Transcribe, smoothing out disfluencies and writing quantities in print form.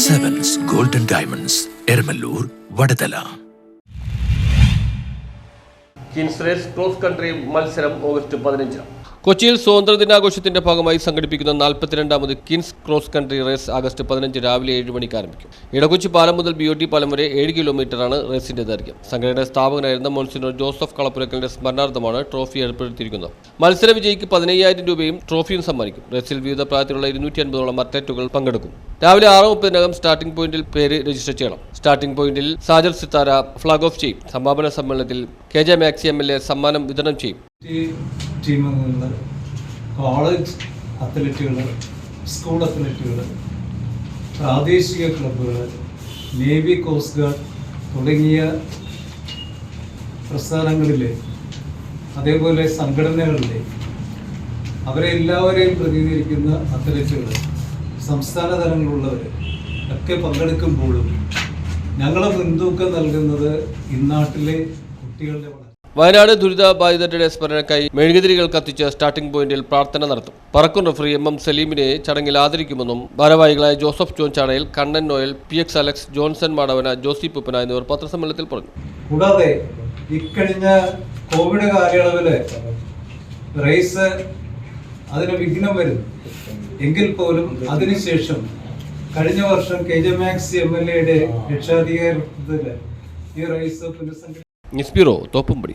Sevens Golden Diamonds, Ermalur, Vadadala. Kins race cross country മത്സരം August 15. കൊച്ചിയിൽ സ്വാതന്ത്ര്യദിനാഘോഷത്തിന്റെ ഭാഗമായി സംഘടിപ്പിക്കുന്ന 42ാമത് Kins cross country race August 15 രാവിലെ 7 മണിക്ക് ആരംഭിക്കും. ഇടക്കൊച്ചി പാലം മുതൽ BOT പാലം വരെ 7 കിലോമീറ്ററാണ് റേസിന്റെ ദൈർഘ്യം. സംഘടനയുടെ സ്ഥാപകനായിരുന്ന മോൺസിനോർ ജോസഫ് കളപ്പുരക്കലിന്റെ സ്മരണാർത്ഥമാണ് ട്രോഫി ഏർപ്പെടുത്തിയിരിക്കുന്നത്. മത്സര വിജയിക്ക് 15,000 രൂപയും ട്രോഫിയും സമ്മാനിക്കും. റേസിൽ വിവിധ പ്രായത്തിലുള്ള 250ഓളം അത്ലറ്റുകൾ പങ്കെടുക്കും. രാവിലെ 6:30 സ്റ്റാർട്ടിംഗ് പോയിന്റിൽ പേര് രജിസ്റ്റർ ചെയ്യണം. സ്റ്റാർട്ടിംഗ് പോയിന്റിൽ സാജർ സിത്താര ഫ്ലാഗ് ഓഫ് ചെയ്യും. സമാപന സമ്മേളനത്തിൽ KJ മാക്സി MLA സമ്മാനം വിതരണം ചെയ്യും. ടീമുകൾ, കോളേജ് അത്ലറ്റുകൾ, സ്കൂൾ അത്ലറ്റുകൾ, പ്രാദേശിക ക്ലബ്ബുകൾ, നേവി, കോസ്റ്റ് ഗാർഡ് തുടങ്ങിയ പ്രസ്ഥാനങ്ങളിലെ അതേപോലെ സംഘടനകളിലെ അവരെ എല്ലാവരെയും പ്രതിനിധീകരിക്കുന്ന അത്ലറ്റുകൾ, സംസ്ഥാന തലങ്ങളിലുള്ളവർ ഒക്കെ പങ്കെടുക്കുമ്പോഴും ഞങ്ങൾ മുൻതൂക്കം നൽകുന്നത് ഇന്നാട്ടിലെ കുട്ടികളുടെ വയനാട് ദുരിതബാധിതരുടെ സ്മരണയ്ക്കായി മെഴുകുതിരികൾ കത്തിച്ച് സ്റ്റാർട്ടിംഗ് പോയിന്റിൽ പ്രാർത്ഥന നടത്തും. പറക്കും റഫറി MM സലീമിനെ ചടങ്ങിൽ ആദരിക്കുമെന്നും ഭാരവാഹികളായ Joseph John Chanayil, Kannan Noel, PX Alex, Johnson Madavana, Josie Puppana എന്നിവർ പത്രസമ്മേളനത്തിൽ പറഞ്ഞു. കൂടാതെ ഇക്കഴിഞ്ഞ കോവിഡ് കാലയളവില് റേസ് അതിന് വിഘ്നം വരുന്നു എങ്കിൽ പോലും അതിനുശേഷം കഴിഞ്ഞ വർഷം KJ മാക്സി MLA രക്ഷാധികാരത്തിൽ ഈ റേസ് പുനഃസംഘടിപ്പിച്ചു. News bureau, Thoppumpady.